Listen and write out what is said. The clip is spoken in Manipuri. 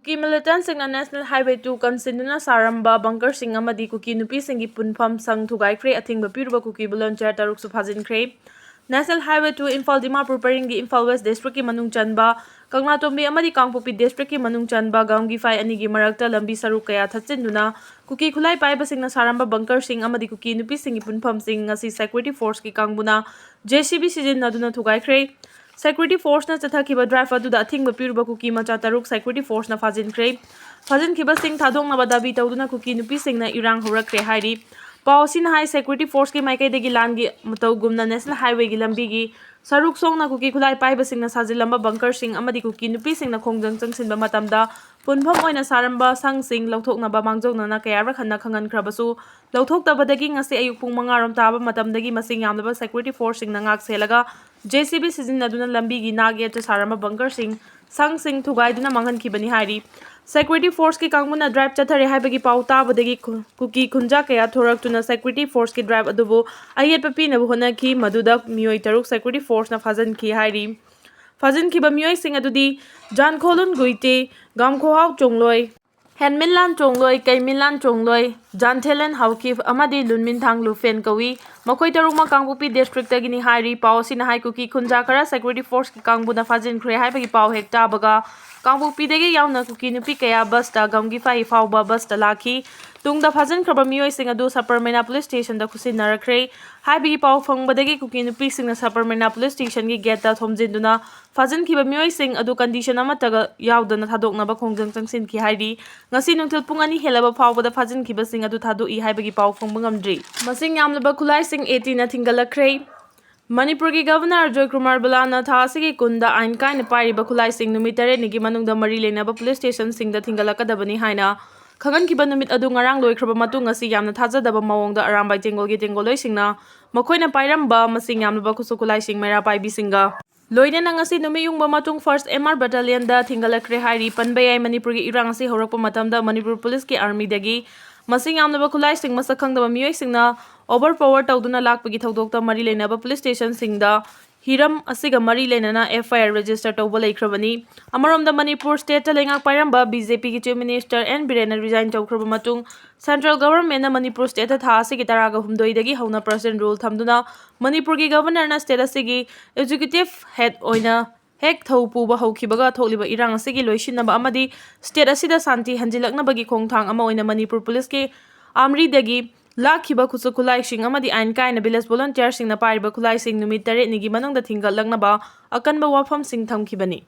Kuki Millitantsingi National Highway 2 Kansinuna Saramba Bunkersing amadi Kuki Nupi Singi Punpham Sang Thugaikre Athingba Piruba Kuki Volunteer Taruk Suphajinkre National Highway 2 Imphal Dimapur Paringi Imphal West District ki Manung Chanba Kangnatombi amadi Kangpopi District ki Manung Chanba Gamgi Fai anigi marakta lambi saruk kaya thatchinuna Kuki Khulai Paibasingna Saramba Bunkersing amadi Kuki Nupi Singi Punpham Sing ngasi Security Force ki Kangbuna JCB sijinnaduna thugaikre Security Force na chathakiba drive adu da athingba piruba Kuki macha taruk Security Force na fajinkre fajinkhiba sing thadong na badabi tawduna Kuki nupi sing na irang horakre hairi pausin hai Security Force ki maikai degi langi mutau gumna National Highway gi lambi gi saruk song na Kuki Khulai paiba sing na sajilamba bunker sing amadi Kuki nupi sing na khongjang changsinba matamda punpham oina saramba sang sing lauthokna ba mangjona na kayara khanna khangan khrabasu lauthok tabadagi ngasi ayuk pung 5 rom taba matamdagi masing yamlaba Security Force sing na ngak selaga JCB sijinnaduna lambi gi nage ta sarama bunker sing sang sing thugaiduna manghan khibani hairi Security Force ki kangmuna drive chathare haibagi pau tabadagi Kuki khunja kaya thoraktuna Security Force ki drive adubu ayet papi na hona ki maduda mioi taruk Security Force na fajan ki hairi fajan khiba mioi sing adudi jan kholun guite gamkhohau chongloi Henminlan chongloi Kaiminlan chongloi Janthelen Haukif amadi Lunmin Thanglu Fen kawi makoi taruma Kangpopi district tagini hairi pau sina hai Kuki khunja kara Security Force ki kangbuna fajin khre haibagi pau hekta baga Kangpopi degi yauna Kuki nupi kaya bus ta Gamgi Fai Hwba bus ta laki tungda fajin khaba mioi sing adu Saparmena Police Station da khusinnarakre haibagi pau phangbadagi Kuki nupi sing na Saparmena Police Station gi gate ta thomjinduna fajin khiba mioi sing adu condition amataga yaudana thadokna ba khongjang changsin ki hairi ngasi nungthil pung ani helaba phawbada fajin khiba sing adu thadu I haibagi pau phangba ngamdri masing yamlaba khulai sing 18 na thingalakre Manipuri Governor Joy Kumar Balana thasigi kunda ain kaina pairiba khulai sing numit 8 nigi manungda mari lenaba police station sing da thingalakadabani haina khagan kiba numit adu ngarang loikhroba matung asi yamna thajadaba mawongda Arambai Tengol gi Tengoloi singna makoina pairamba masing yamlaba khusu khulai sing mera paibi singa loina nangasi numi yungba matung first MR battalion da thingalakre hairi panbayai Manipuri irang asi horakpa matamda Manipur police ki army dagi masing yamlaba khulai sing masakhangdaba mioi singna overpower tawduna lakpagi thodokta mari lenaba police station singda hiram asiga mari lenana FIR register tawba leikrabani amaromda Manipur state ta lengak pairamba BJP ki chief minister N Biren resign tawkhraba matung central government na Manipur state ta tha asigi taraga humdoi dagi hauna % rule thamduna Manipur ki governor na state asigi executive head oina hek thau puba haukibaga tholiba irang asigi loisinaba amadi state asida santi hanjilaknabagi khongthang ama oina Manipur police ki amri dagi lakhiba khusu khulai sing amadi ain kaina village volunteer sing na pariba khulai sing numit 8 nigi manungda thingal langnaba akanba wafam sing thamkhibani